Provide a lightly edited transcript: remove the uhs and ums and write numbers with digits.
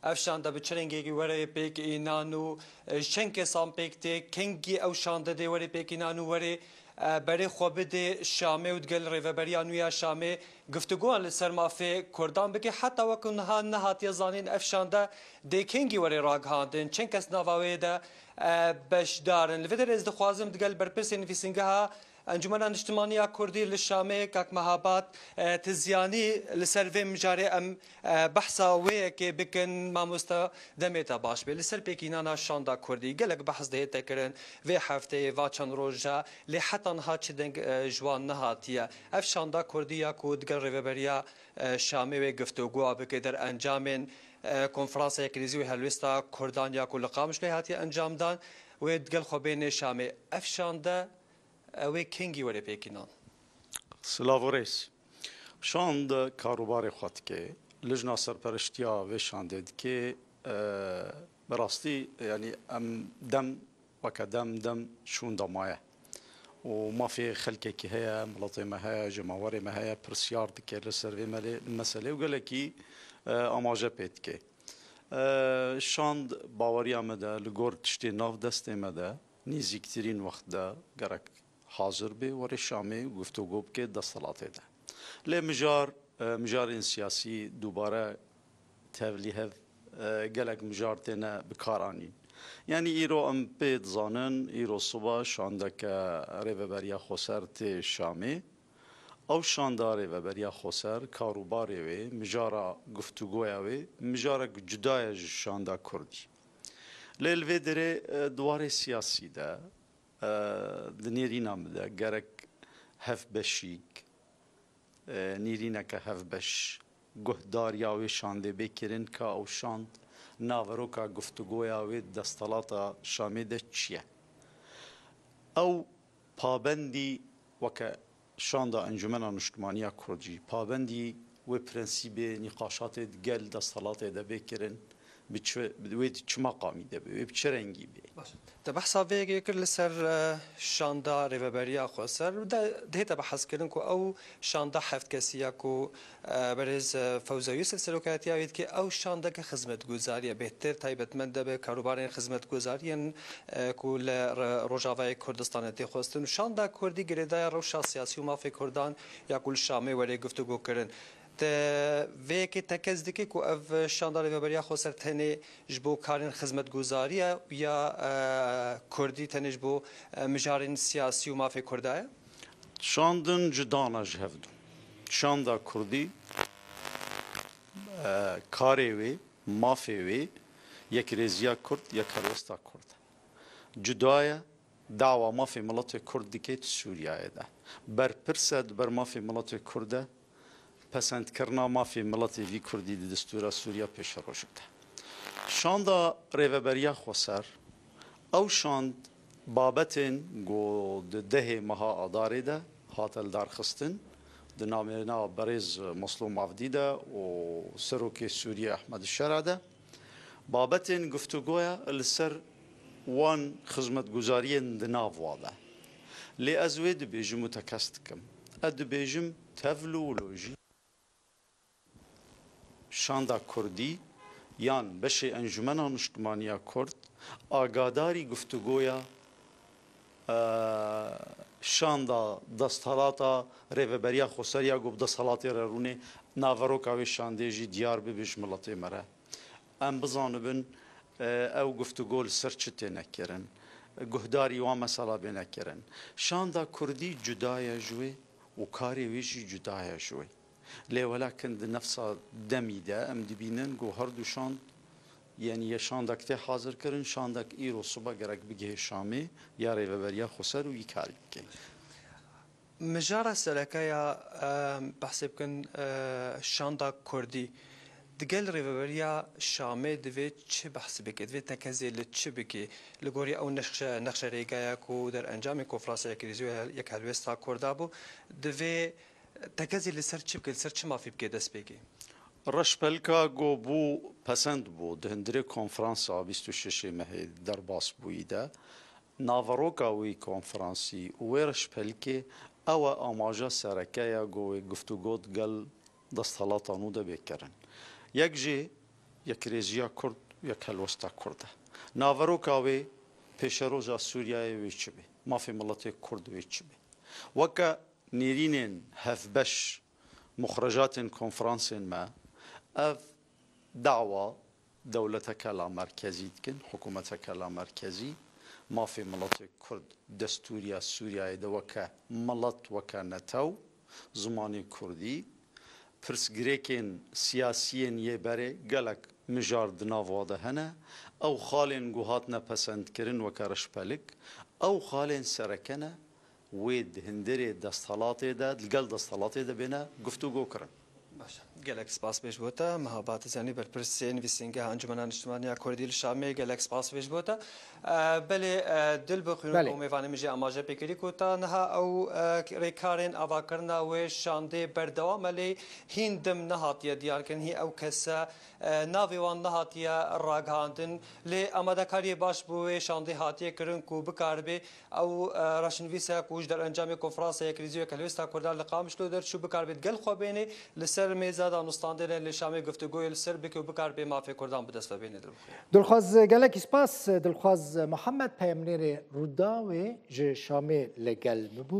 افشان دا بچرنگی وره پیک اینانو شنک سام پیکته کنگی او شانده دی وره پیک اینانو وره برای خواب ده شامه و دگل ریوبری آنویا شامه گفتگوان لسر مافه کردان بگه حتی وکن ها نهاتی زانین افشانده ده کنگی وره راگ هاندن چند کس نواوه ده بش دارن لفدر از دخوازم دگل برپرس نفیسنگه ها انجمن اجتماعی کردی لشامه کاک مهابات تزیانی لسر و مجاری ام بحثا وی که بکن ماموستا دمیتا باش به لسر پیکینانا شاندا کردی گلک بحث ده تکرن و هفته و چند روزا لحتن ها چدنگ جوان نهاتیه اف شاندا کردی یا کود گل ریوبریا شامه و گفتگو بک در انجام کنفرانس کریزی و هلوستا کردان یا کل قامش لهاتی انجام دان و دگل خوبین شامه اف شاندا اوی کنگی وره پیکینان سلاوریس شاند کاروبار خود که لجنا سرپرشتیا و شاندید که براستی یعنی ام دم وکدم شون دمایه و ما في خلقه که هيا ملطي ما هيا جماوري ما هيا برسيار دكي لسروي مسألة وقال لكي اماجه بيت كي شاند باوريا مده لگور تشتي ناف دسته مده نزیکترین وقت ده گرک حاضر به وری شامی گفتگو که دستلاته ده لی مجار سیاسی دوباره تولیه گلک مجار تنه بکارانی یعنی ایرو ام پید زانن ایرو صبح شانده که ریوبریا خسر تی شامی او شاندار ریوبریا خسر کاروباری وی مجارا گفتگوی وی مجارا جدای شانده کردی لیل ویدره دواره سیاسی ده دنیرینا مده گرک هف بشیک نیرینا که هف بش گهداریاوی شانده بکرین که او شاند ناوروکا گفتگویاوی دستالاتا شامیده چیه او پابندی وکه شانده انجمن اجتماعی کردی پابندی و پرنسیب نقاشات گل دستالات ده بکرین بوید چه مقامی ده بوید چه رنگی بی ده بحثا ویگی کر لسر شاندا ریوبریا خوصر ده تا بحث کردن که او شاندا هفت کسیه که برز فوزوی سلسلوکاتی آوید که او شاندا که خدمت گذاریه بهتر تایبتمند به کاروبار خدمت گذاری کل روجاوای کردستان تی خواستن شاندا کردی گریدای روشا سیاسی و مافی کردان یا کل شامی ولی گفتگو کردن و که تکز که اف شاندار ریوبریا خسر تنه جبو کارن خدمت گذاریه یا کردی تنه جبو مجارین سیاسی و مافی کردایه شاندن جدانا جهودن شاندا کردی کاری وی مافی وی یک رزیا کرد یک هلوستا کرد جدایه دعوا مافی ملت کردی که سوریه ده بر پرسد بر مافی ملت کرده پسند کرنا مافی ملتی وی کردی دستور سوریا پیش رو شده شاندا ریوبریا خسر او شاند بابتن گو ده مها آداری ده هاتل دار خستن ده نامنا بریز مسلوم عفدی ده و سروک سوریا احمد الشرع ده بابتن گفتگویا لسر وان خدمت گذارین ده ناواده لی ازوید بیجم متکست کم اد بیجم تفلولوژی شاندا کردی یان بشه انجمن اجتماعی کرد آگاداری گفتگویا شاندا دستالاتا ریوبریا خسریا گفت دستالاتی رونه ناوروکاوی شاندیجی دیار ببیش ملتی مره ام بزانبن او گفتگو سرچته نکرن گهداری و مسئله بنکرن شاندا کردی جدای جوی و کاری ویجی جدای جوی لی ولكن نفس دمی ده ام دبینن گو هر دو شاند یعنی شاندک ته حاضر کرن شاندک ایرو صبح گرک بگه شامی یا ریوبریا خسر و یکاری کن مجارة سلكايا بحسب كن شاندا كردي دقل ريفوريا شامي دوي چه بحث بك دوي تكزي لچه بك لغوري او نقش ريگايا كو در انجام كفراسه كريزيو يك هلوستا كردابو دوي تكزي لسر چه بك لسر چه مافي بك دست بك رشپلکا گو بو پسند بو دهندری کنفرانسا 26 مهی در باس بویده ناوروکا وی کنفرانسی و رشپلکی او آماجا سرکایا گو گفتگوت گل دستالاتانو ده بکرن یک جی یک ریزیا کرد یک هلوستا کرده ناوروکاوی پیشروزا سوریای ویچبه مافی ملت کرد ویچبه وکا نیرینن هفبش مخرجات کنفرانس ما اف دعوة دولتك لا مركزي كن حكومتك لا مركزي ما في ملت كرد دستوريا سوريا دوكا ملت وكا نتو زماني كردي پرس گریکن سیاسیین یه بره گلک مجارد ناواده هنه او خالین گوهات نپسند کرن و کرش پلک او خالین سرکنه وید هندری دستالاتی ده دلگل دستالاتی ده بینه گفتگو کرن باشه گلک سپاس بیش بوده مهابات زنی بر پرسی نویسنگه انجمن اجتماعی کردی الشامی گلک سپاس بیش بوده بله دل بخیرون که میوانه میشه اماجه بکری کوتا نه او ریکارن آواکرنا و شانده بردوام علی هندم نهاتیه دیار کن هی او کسا ناویوان نهاتیه راگاندن لی آماده کاری باش بوه شانده هاتیه کرن کو بکاربه او راشنویسه کوش در انجام کنفرانس کریزیو کلوستا کردال لقامش لو در شو بکاربه گل خوابینه لسر میزه دانستانده لشامی گفتگوی لسر بکو بکاربه مافی کردان بدست و بینه دلخواز گلک سپاس دلخواز محمد پیامنیر رودا و ج شامی لگل مبو